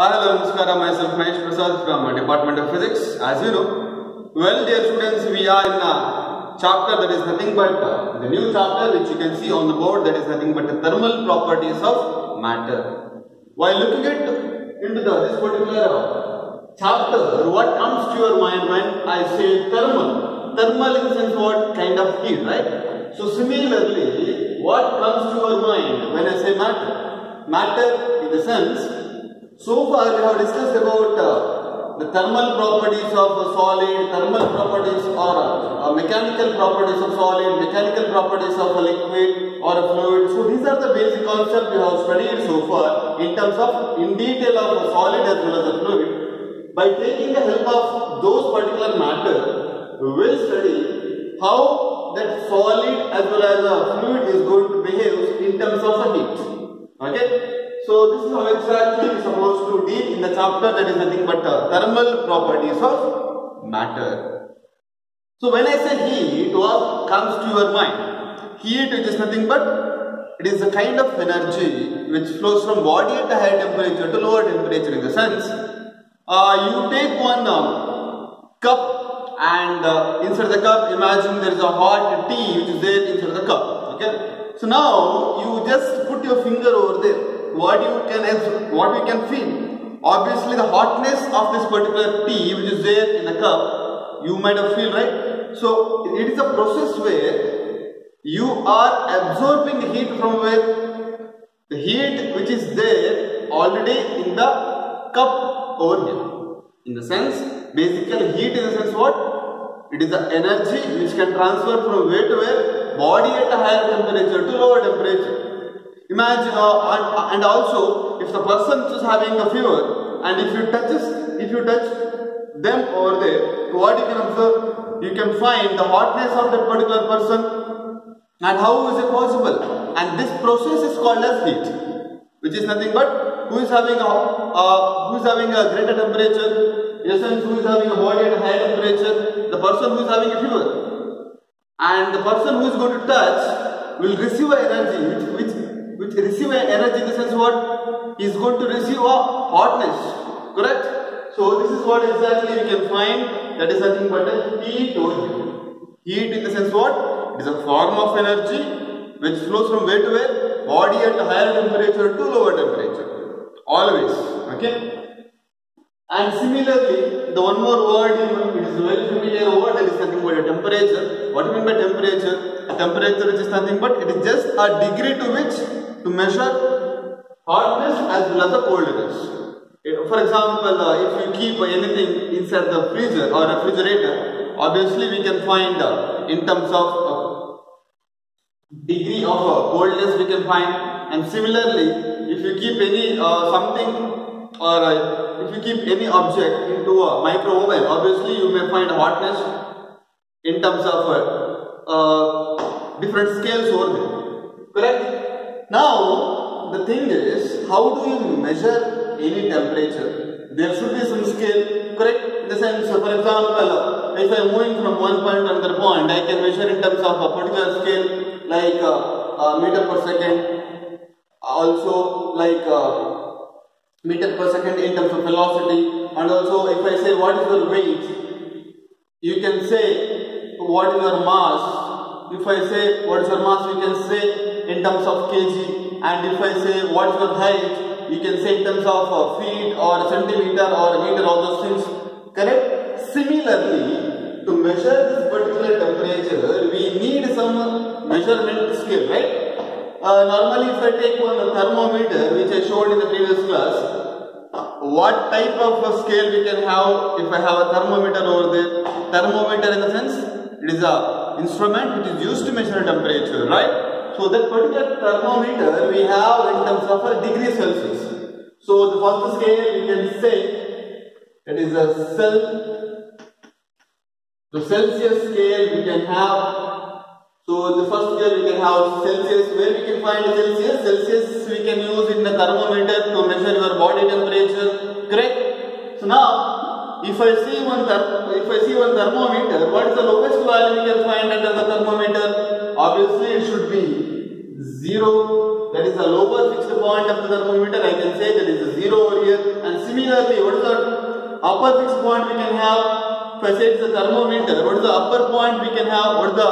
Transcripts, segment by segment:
Hello, Namaskara. Myself Mahesh Prasad from Department of Physics. As you know, well, dear students, we are in a chapter that is nothing but the new chapter which you can see on the board, that is nothing but the thermal properties of matter. While looking into this particular chapter, what comes to your mind when I say thermal? Thermal in the sense what? Kind of heat, right? So similarly, what comes to your mind when I say matter? Matter in the sense, so far we have discussed about the thermal properties of a solid, thermal properties or mechanical properties of solid, mechanical properties of a liquid or a fluid. So these are the basic concepts we have studied so far in terms of in detail of a solid as well as a fluid. By taking the help of those particular matter, we will study how that solid as well as a fluid is going to behave in terms of a heat. Okay? So this is how exactly we are supposed to deal in the chapter that is nothing but thermal properties of matter. So when I say heat, what comes to your mind? Heat, which is nothing but it is a kind of energy which flows from body at a higher temperature to lower temperature. In the sense, you take one cup and inside the cup, imagine there is a hot tea which is there inside the cup. Okay. So now you just put your finger over there. What we can feel? Obviously, the hotness of this particular tea which is there in the cup, you might have feel, right? So it is a process where you are absorbing the heat from where? The heat which is there already in the cup over here. In the sense, basically heat in the sense what? It is the energy which can transfer from where to where? Body at a higher temperature to lower temperature. Imagine, and also if the person is having a fever, and if you touch them over there, what you can observe? You can find the hotness of that particular person, and how is it possible? And this process is called as heat, which is nothing but who is having a greater temperature. In a sense, who is having a body at a higher temperature? The person who is having a fever, and the person who is going to touch will receive an energy which receive an energy in the sense what? He is going to receive a hotness, correct? So this is what exactly we can find, that is nothing but a heat over here. Heat in the sense what? It is a form of energy which flows from where to where? Body at a higher temperature to lower temperature. Always, okay? And similarly, the one more word, it is a very familiar word, that is nothing but a temperature. What do you mean by temperature? A temperature which is nothing but it is just a degree to which to measure hotness as well as the coldness. For example, if you keep anything inside the freezer or refrigerator, obviously we can find in terms of degree of coldness we can find. And similarly, if you keep any something or if you keep any object into a micro oven, obviously you may find hotness in terms of different scales over there. Correct? Now, the thing is, how do you measure any temperature? There should be some scale, correct? In the sense, for example, if I am moving from one point to another point, I can measure in terms of a particular scale like meter per second, also like meter per second in terms of velocity, and also if I say what is your weight, you can say what is your mass. If I say what is your mass, you can say in terms of kg, and if I say what is your height, you can say in terms of feet or centimeter or meter, all those things, correct? Similarly, to measure this particular temperature, we need some measurement scale, right? Normally, if I take one thermometer, which I showed in the previous class, what type of a scale we can have if I have a thermometer over there? Thermometer in the sense, it is an instrument which is used to measure temperature, right? So that particular thermometer we have in terms of a degree Celsius. So the first scale we can say it is a the Celsius scale we can have. So the first scale we can have Celsius. Where we can find Celsius? Celsius we can use in the thermometer to measure your body temperature. Correct? So now, if I see one thermometer, what is the lowest value we can find under the thermometer? Obviously, it should be 0. That is the lower fixed point of the thermometer. I can say that is a 0 over here. And Similarly, what is the upper fixed point we can have? If I say it's a thermometer, what is the upper point we can have? What is the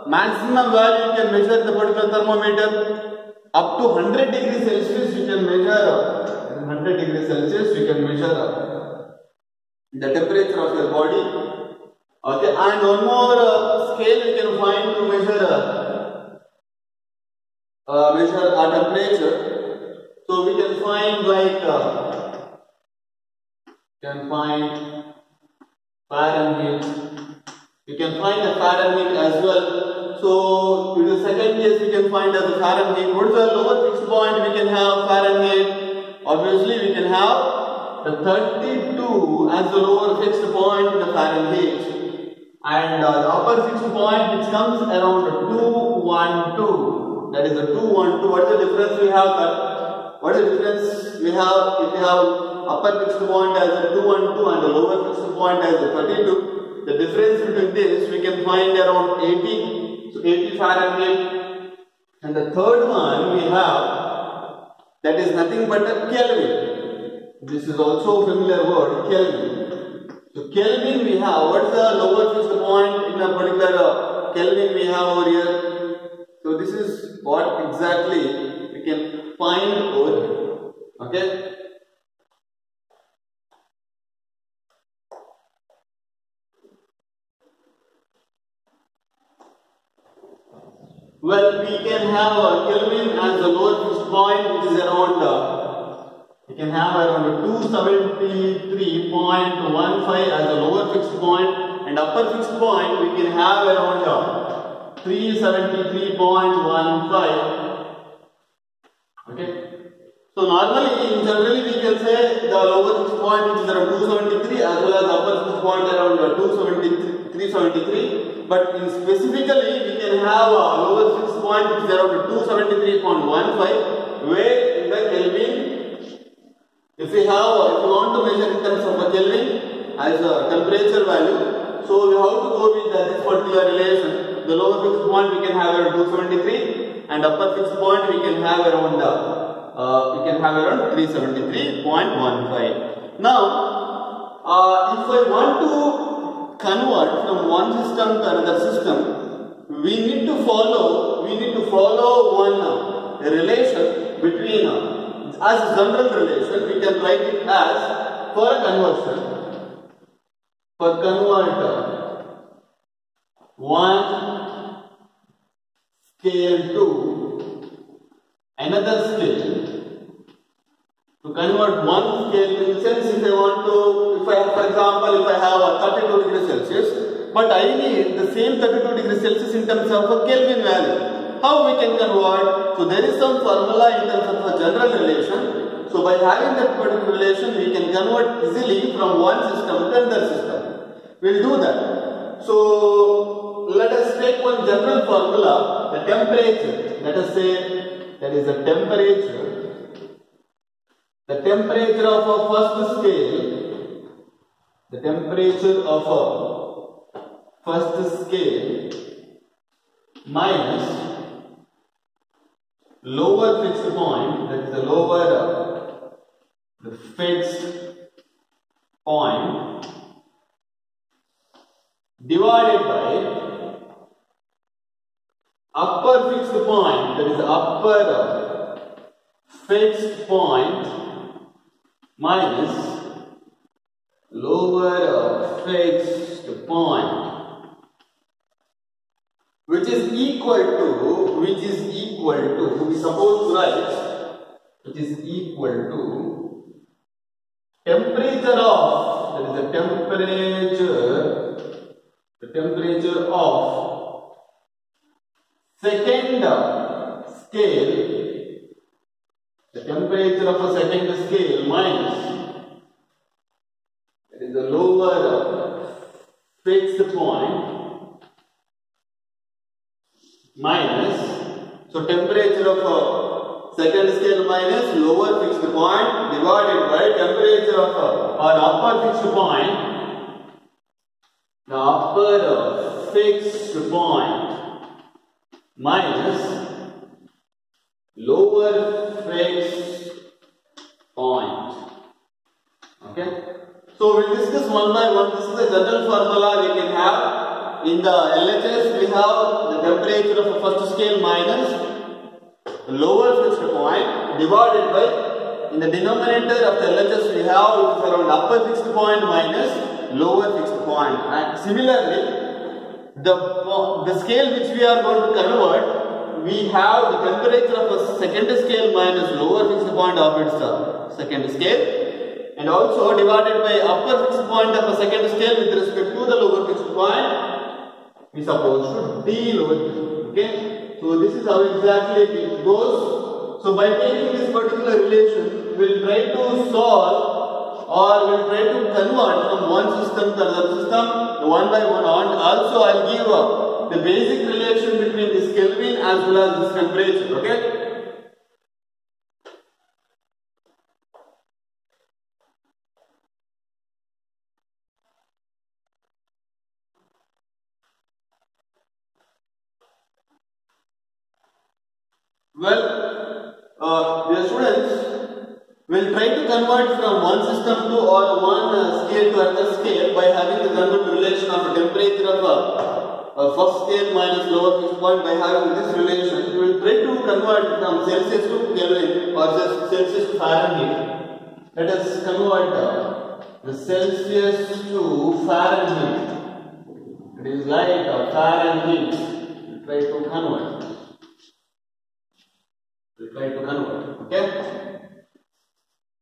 maximum value you can measure the particular thermometer? Up to 100 degrees Celsius you can measure. 100 degrees Celsius you can measure the temperature of your body. Okay, and one more scale we can find to measure our temperature. So we can find like Fahrenheit. You can find the Fahrenheit as well. So in the second case we can find as the Fahrenheit. What is the lower fixed point we can have Fahrenheit? Obviously we can have the 32 as the lower fixed point in the Fahrenheit. And the upper fixed point which comes around 212. That is the 212. What is the difference we have? What is the difference we have if we have upper fixed point as a 212 and the lower fixed point as a 32? The difference between this we can find around 80. So 80 Fahrenheit. And the third one we have, that is nothing but a Kelvin. This is also a familiar word, Kelvin. So Kelvin we have, what's the lower fixed point in a particular Kelvin we have over here? So this is what exactly we can find over here. Okay. Well, we can have Kelvin as the lower fixed point, which is around, we can have around 273.15 as the lower fixed point, and upper fixed point we can have around 373.15. Okay. So normally, generally we can say the lower fixed point which is around 273 as well as upper fixed point around 373. But in specifically we can have a lower fixed point which is around 273.15, where in the Kelvin, if we want to measure in terms of a Kelvin as a temperature value, so we have to go with this particular relation. The lower fixed point we can have around 273 and upper fixed point we can have around 373.15. Now, if I want to convert from one system to another system, we need to follow one relation between as a general relation. We can write it as for convert one scale to another scale. To convert one scale, in the sense if I have, for example, if I have a 32 degrees Celsius, but I need the same 32 degrees Celsius in terms of a Kelvin value. How we can convert? So there is some formula in terms of a general relation. So by having that particular relation, we can convert easily from one system to another system. We'll do that. So let us take one general formula, the temperature. Let us say that is the temperature. The temperature of a first scale, minus lower fixed point, that is the fixed point, divided by upper fixed point, that is the upper fixed point, minus lower fixed point, which is equal to, we suppose to write, which is equal to temperature of, that is the temperature of second scale, the temperature of a second scale minus, that is the lower fixed point, minus, so temperature of a second scale minus lower fixed point divided by temperature of or upper fixed point, the upper fixed point minus lower fixed point. Okay. So we'll discuss one by one. This is a general formula we can have. In the LHS we have the temperature of the first scale minus the lower fixed point divided by, in the denominator of the LHS we have it is around upper fixed point minus lower fixed point. And similarly, the scale which we are going to convert, we have the temperature of a second scale minus lower fixed point of its second scale, and also divided by upper fixed point of a second scale with respect to the lower fixed point is supposed to deal with. Okay, so this is how exactly it goes. So by taking this particular relation, we will try to solve or we will try to convert from one system to another system one by one. And also I will give the basic relation between this Kelvin as well as this temperature. Okay. Well, dear students, we will try to convert from one system to or one scale to another scale by having the convert relation of the temperature of first scale minus lower fixed point. By having this relation, we will try to convert from Celsius to Kelvin or Celsius to Fahrenheit. Let us convert the Celsius to Fahrenheit. It is like Fahrenheit. We will try to convert. We'll try to convert, okay?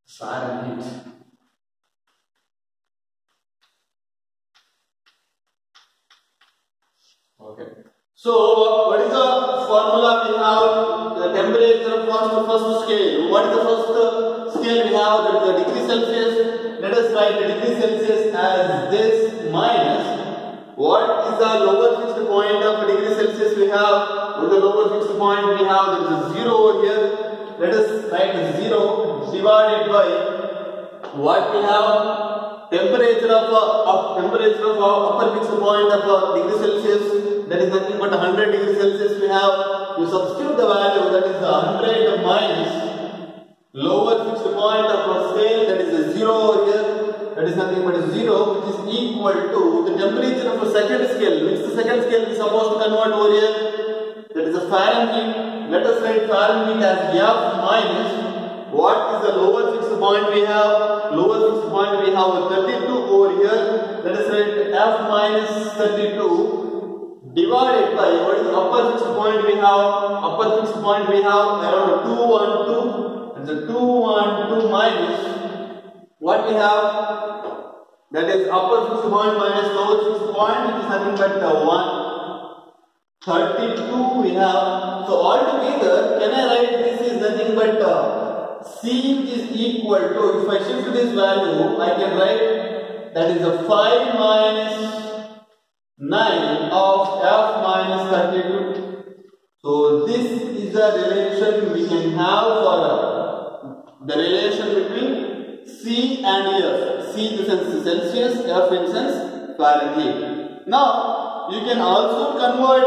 Fahrenheit. Okay. So, what is the formula we have? The temperature of first scale. What is the first scale we have? That is the degree Celsius. Let us write the degree Celsius as this minus. What is the lower fixed point of degree Celsius we have? With the lower fixed point we have, there is a 0 over here. Let us write 0 divided by what we have, temperature of upper fixed point of degree Celsius, that is nothing but 100 degrees Celsius we have. You substitute the value, that is 100 minus lower fixed point of a scale, that is a 0 over here, that is nothing but a 0, which is equal to the temperature of a second scale. Which the second scale is supposed to convert over here? That is a Fahrenheit. Let us write Fahrenheit as F minus. What is the lower fixed point we have? Lower fixed point we have 32 over here. Let us write F minus 32 divided by what is the upper fixed point we have? Upper fixed point we have around 212. It's a 212 minus what we have? That is upper fixed point minus lower fixed point, which is nothing but 132 we have. So altogether, can I write this is nothing but C is equal to, if I shift this value, I can write that is a 5 minus 9 of F minus 32. So this is the relation we can have for the relation between C and F. C in the sense Celsius, F in the sense Fahrenheit. Now, you can also convert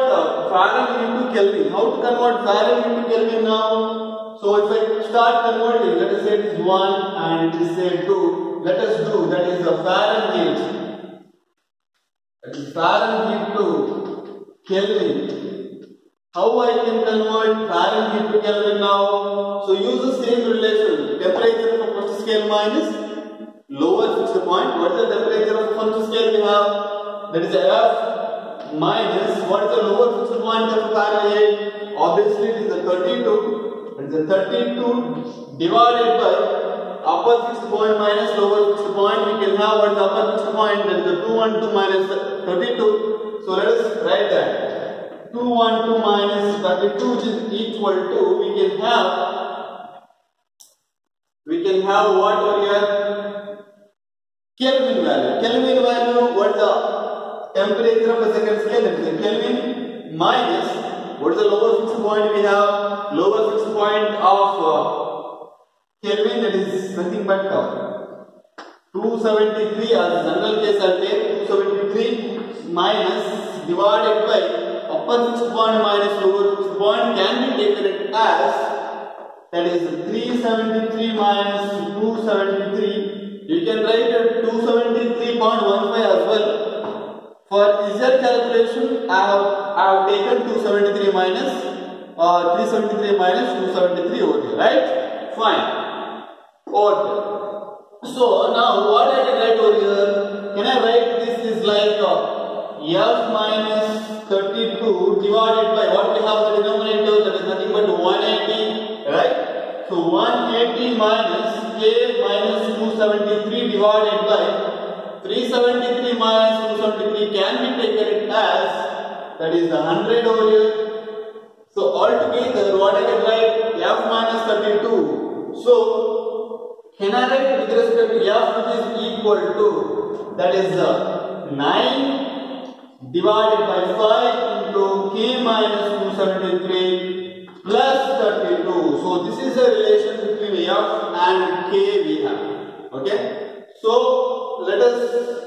Fahrenheit into Kelvin. How to convert Fahrenheit into Kelvin now? So if I start converting, let us say it is 1 and it is say 2. Let us do, that is the Fahrenheit. That is Fahrenheit to Kelvin. How I can convert Fahrenheit to Kelvin now? So use the same relation. Temperature of first scale minus lower fixed point. What is the temperature of first scale we have? That is F minus what is the lower fixed point of Fahrenheit? Obviously it is the 32. It is the 32 divided by upper fixed point minus lower fixed point. We can have what is the upper fixed point? That is the 212 minus 32. So let us write that 212 minus 32, which is equal to, we can have what over here? Kelvin value. Kelvin value, what is the temperature of the second scale? That is the Kelvin minus what is the lower fixed point we have? Lower fixed point of Kelvin, that is nothing but 273 as a general case I will take 273 minus divided by upper fixed point minus lower fixed point can be taken as, that is 373 minus 273 You can write 273.15 as well. For easier calculation, I have taken 273 minus 373 minus 273 over here, right? Fine. Over here. So now what I can write over here? Can I write this is like f minus 32 divided by what we have the denominator, that is nothing but 180, right? So 180 minus k minus 273 divided by 373 minus 273 can be taken as, that is 100 over here. So altogether what I can write, f minus 32. So can I write with respect to f which is equal to, that is 9 divided by 5 into k minus 273 plus 32. So this is a relation between f and k we have. Okay. So let us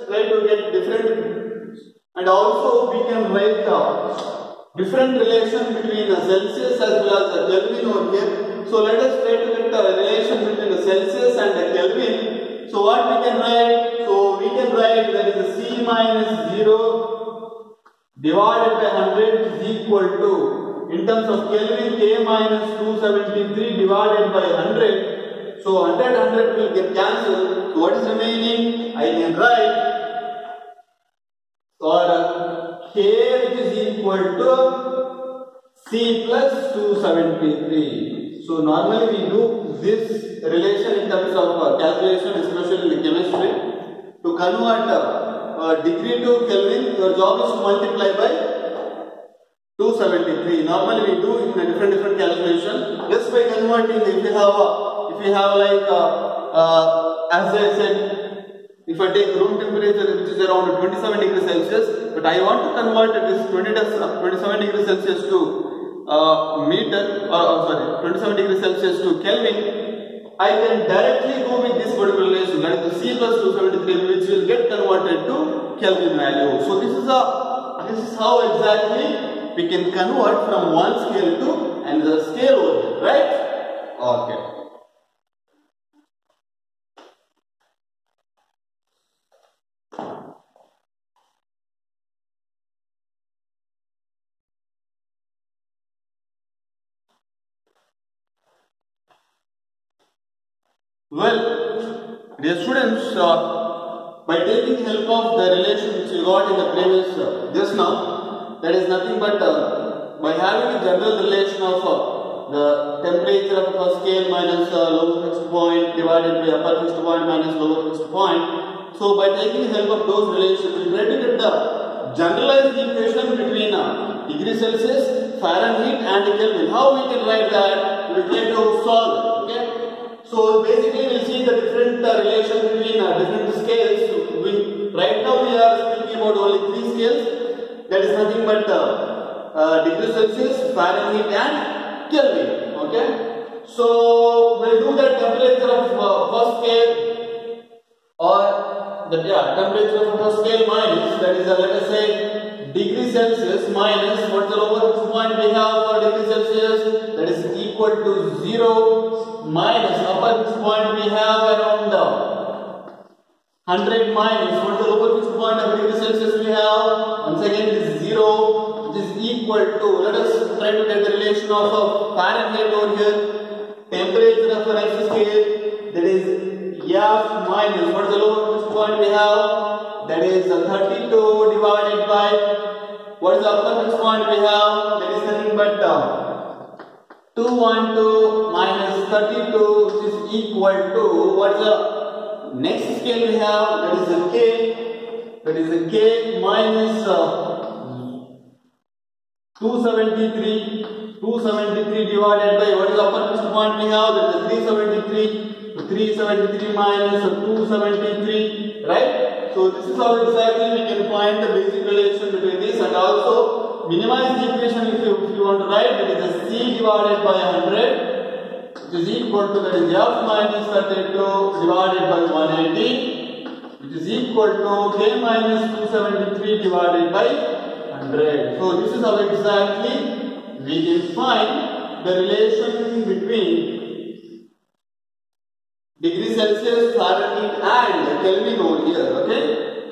try to get different, and also we can write different relation between a Celsius as well as a Kelvin over here. So let us try to get the relation between the Celsius and the Kelvin. So what we can write? So we can write that is a C minus 0 divided by 100 is equal to, in terms of Kelvin, k minus 273 divided by 100. So 100 will get cancelled. So what is remaining? I can write for k which is equal to C plus 273. So normally we do this relation in terms of calculation, especially in the chemistry. To convert degree to Kelvin, your job is to multiply by 273. Normally we do in a different calculation. Just by converting, if you have like as I said, if I take room temperature which is around 27 degrees Celsius, but I want to convert this 27 degrees Celsius to meter, 27 degrees Celsius to Kelvin, I can directly go with this particular relation, that is the C plus 273, which will get converted to Kelvin value. So this is how exactly we can convert from one scale to another scale over here, right? Okay. Well, dear students, by taking help of the relation which we got in the previous just now, that is nothing but by having a general relation of the temperature of upper scale minus lower fixed point divided by upper fixed point minus lower fixed point. So by taking help of those relations, we try to get the generalized equation between degree Celsius, Fahrenheit and Kelvin. How we can write that? We will try to solve it. Okay. So basically we will see the different relation between different scales. Right now we are speaking about only 3 scales. That is nothing but degree Celsius, Fahrenheit and Kelvin. Okay. So we will do the temperature of first scale, or the temperature of first scale minus, that is let us say degree Celsius minus what is the lower fixed point we have for degree Celsius, that is equal to 0 minus upper fixed point we have around 100 minus what is the lower fixed point of degree Celsius we have, once again it is 0, which is equal to, let us try to get the relation of Fahrenheit over here, temperature of the next scale, that is F minus what is the lower fixed point we have, that is 32 divided by what is the upper fixed point we have, that is nothing but 212 minus 32, which is equal to what is the next scale we have, that is a K minus 273 divided by what is the upper fixed point we have, that is 373 minus 273, right? So this is how exactly we can find the basic relation between this, and also minimize the equation if you want to write, it is a C divided by 100, which is equal to, that is F minus 32 divided by 180, which is equal to K minus 273 divided by 100. So this is how exactly we can find the relation between degree Celsius, Fahrenheit and Kelvin over here. Okay.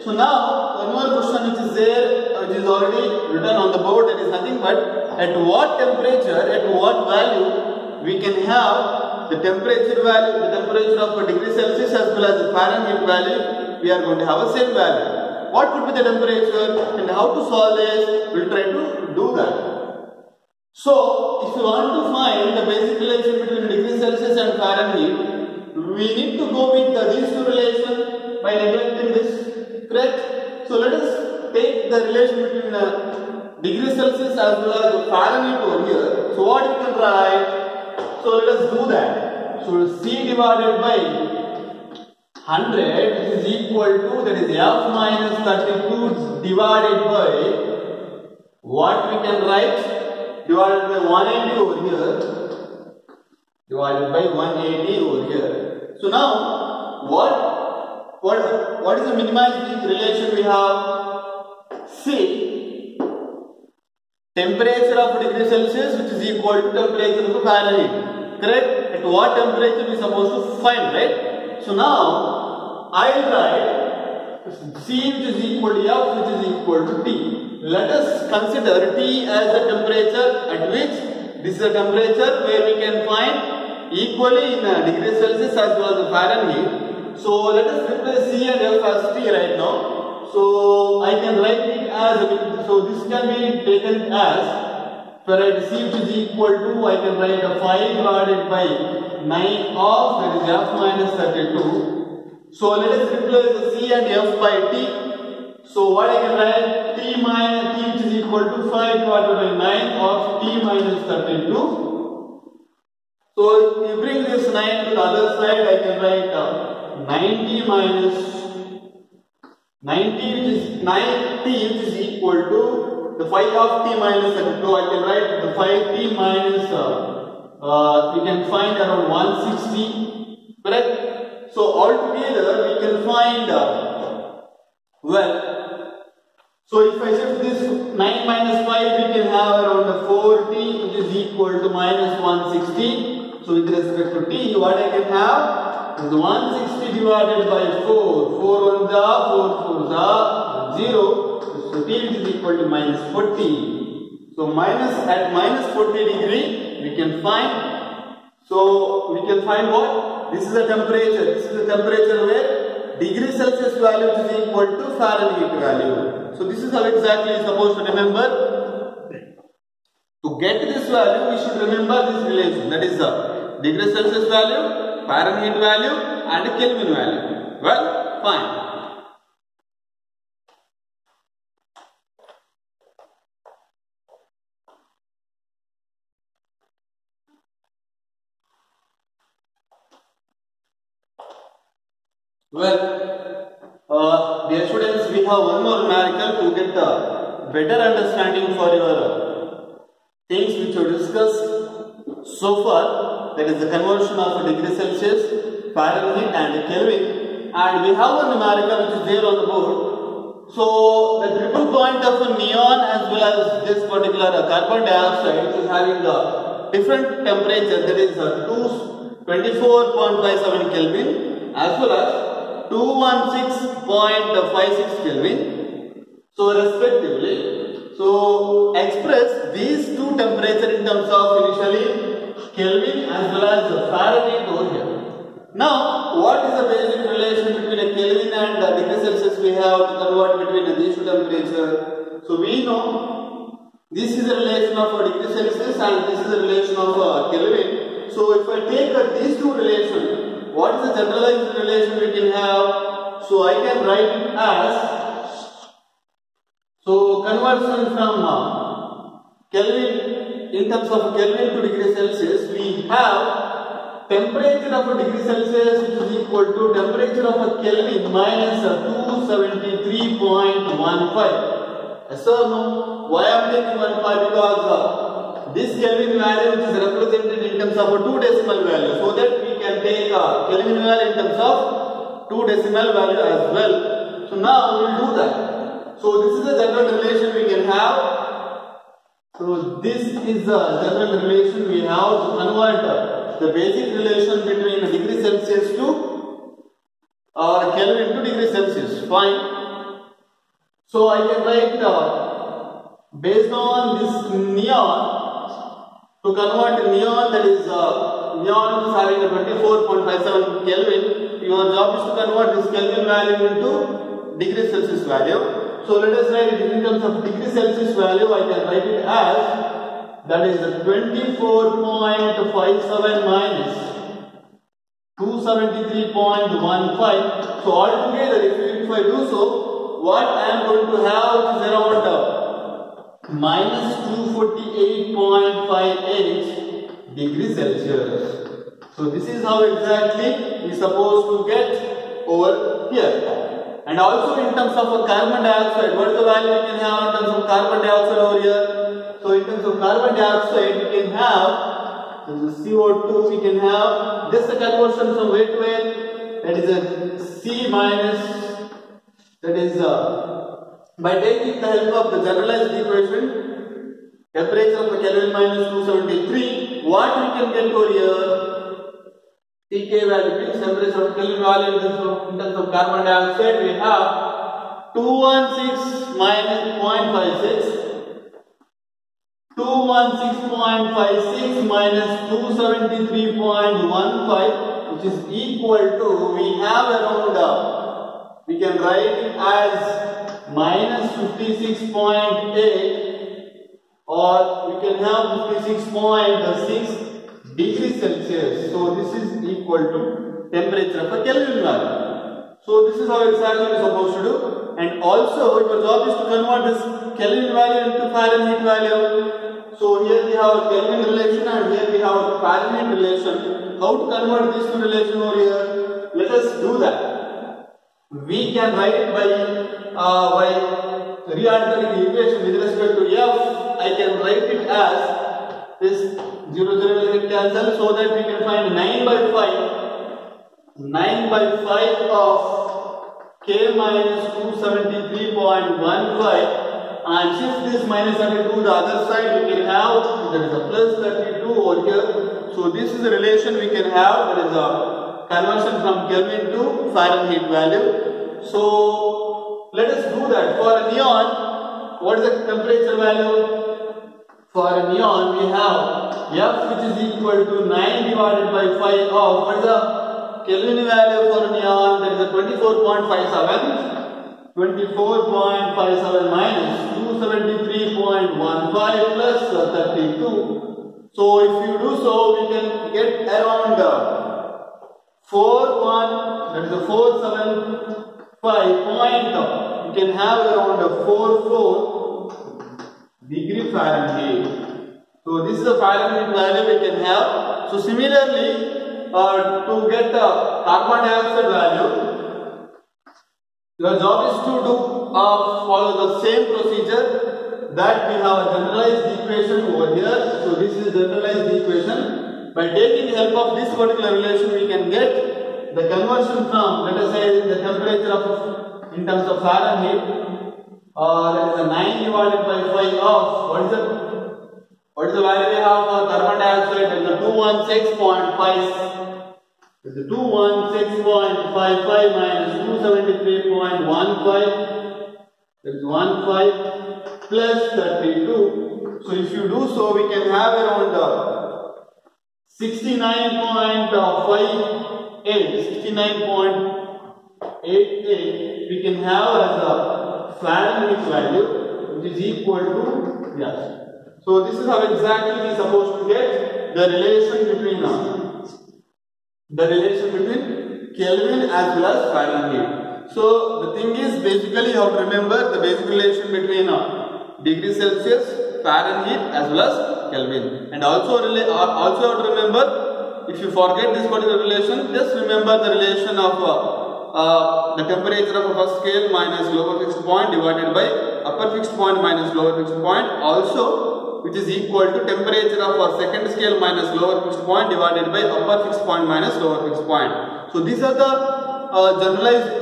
So now one more question which is there, which is already written on the board. That is nothing but at what temperature, at what value we can have the temperature value, the temperature of a degree Celsius as well as the Fahrenheit value. We are going to have a same value. What could be the temperature and how to solve this? We'll try to do that. So, if you want to find the basic relation between degree Celsius and Fahrenheit, we need to go with these two relations by neglecting this, correct? So, let us take the relation between degree Celsius as well as Fahrenheit over here. So, what you can write? So, let us do that. So, C divided by 100 is equal to, that is F minus 32 divided by, what we can write? Divided by 180 over here, divided by 180 over here. So now, what is the minimized relation we have? C, temperature of degree Celsius, which is equal to temperature of Fahrenheit. Correct? At what temperature we are supposed to find, right? So now, I will write C, which is equal to F, which is equal to T. Let us consider T as the temperature at which this is the temperature where we can find equally in degree Celsius as well as Fahrenheit. So let us replace C and F as T right now. So I can write it as, so this can be taken as, for I C which is equal to, I can write a 5 divided by 9 of, that is F minus 32. So let us replace the C and F by T. So what I can write, T minus T which is equal to 5 divided by 9 of T minus 32. So if you bring this 9 to the other side, I can write 90 minus 90 which is 9T which is equal to the 5 of T minus 32. I can write the 5T minus, we can find around 160, correct? So altogether we can find, so if I shift this 9 minus 5, we can have around 4T which is equal to minus 160. So with respect to T, what I can have is 160 divided by 4. 4 1s are 4 4s are 0. So T which is equal to minus 40. So at minus 40 degree, we can find. So we can find what? This is the temperature. This is the temperature where degree Celsius value is equal to Fahrenheit value. So this is how exactly you are supposed to remember. To get this value, we should remember this relation. That is the degree Celsius value, Fahrenheit value and Kelvin value. Well, fine. Well, dear students, we have one more numerical to get a better understanding for your things which we discussed so far. That is the conversion of degree Celsius, Fahrenheit and Kelvin. And we have a numerical which is there on the board. So the triple point of a neon as well as this particular carbon dioxide which is having a different temperature, that is 24.57 Kelvin as well as 216.56 Kelvin. So respectively, so express these two temperatures in terms of initially Kelvin as well as Fahrenheit over here. Now, what is the basic relation between a Kelvin and degree Celsius we have to convert between these two temperatures? So we know this is a relation of degree Celsius and this is a relation of Kelvin. So if I take these two relations, what is the generalized relation we can have? So I can write it as, so conversion from Kelvin, in terms of Kelvin to degree Celsius, we have temperature of a degree Celsius which is equal to temperature of a Kelvin minus 273.15. Yes or no? Why I am taking 15? Because this Kelvin value which is represented in terms of a 2 decimal value, so that we can take Kelvin value in terms of 2 decimal value as well. So now we will do that. So this is the general relation we can have. So this is the general relation we have to convert the basic relation between degree Celsius to or Kelvin to degree Celsius. Fine. So I can write based on this neon, to convert neon, that is neon is having a 24.57 Kelvin. Your job is to convert this Kelvin value into degree Celsius value. So let us write it in terms of degree Celsius value. I can write it as, that is 24.57 minus 273.15. So altogether, if I do so, what I am going to have is around minus 248.58 degrees Celsius. So this is how exactly we are supposed to get over here. And also in terms of carbon dioxide, what is the value we can have in terms of carbon dioxide over here? So in terms of carbon dioxide, we can have, so the CO2, we can have this conversion from where to where? That is a C minus, that is by taking the help of the generalized equation, temperature of the Kelvin minus 273, what we can get over here? Tk value means temperature of Kelvin value in terms of carbon dioxide, we have 216 minus 0.56, 216.56 minus 273.15, which is equal to, we have around, we can write it as minus 56.8, or we can have 56.6 degrees Celsius. So this is equal to temperature of a Kelvin value. So this is how exactly we are supposed to do. And also your job is to convert this Kelvin value into Fahrenheit value. So here we have a Kelvin relation and here we have a Fahrenheit relation. How to convert these two relations over here? Let us do that. We can write it by reordering the equation with respect to F. I can write it as this 0 will get cancelled, so that we can find 9 by 5 of K minus 273.15, and shift this minus 32 to the other side, we can have, there is a plus 32 over here. So this is the relation we can have, there is a conversion from Kelvin to Fahrenheit value. So let us do that. For a neon, what is the temperature value? For a neon, we have F, which is equal to 9 divided by 5 of, what is the Kelvin value for neon? That is a 24.57. 24.57 minus 273.15 plus 32. So if you do so, we can get around 475 point. We can have around 44 degree Fahrenheit. So this is the Fahrenheit value we can have. So similarly, to get the carbon dioxide value, your job is to follow the same procedure, that we have a generalized equation over here. So this is generalized equation. By taking help of this particular relation, we can get the conversion from, let us say, the temperature of, in terms of Fahrenheit, that is a 9 divided by 5 of, what is the value we have for carbon dioxide? That is a 216.5. It is 216.55 minus 273.15. That is 15 plus 32. So if you do so, we can have around 69.88 we can have as a Fahrenheit value, which is equal to, yes. So this is how exactly we are supposed to get the relation between Kelvin as well as Fahrenheit. So the thing is, basically you have to remember the basic relation between degree Celsius, Fahrenheit as well as Kelvin. And also you have to remember, if you forget this particular relation, just remember the relation of the temperature of a first scale minus lower fixed point divided by upper fixed point minus lower fixed point, also which is equal to temperature of a second scale minus lower fixed point divided by upper fixed point minus lower fixed point. So these are the generalized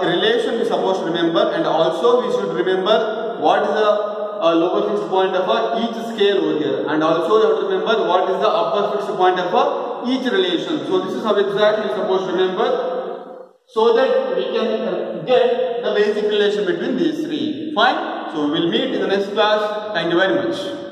relation we are supposed to remember, and also we should remember what is the lower fixed point of each scale over here, and also you have to remember what is the upper fixed point of each relation. So this is how exactly we are supposed to remember. so that we can get the basic relation between these three. Fine? So we will meet in the next class. Thank you very much.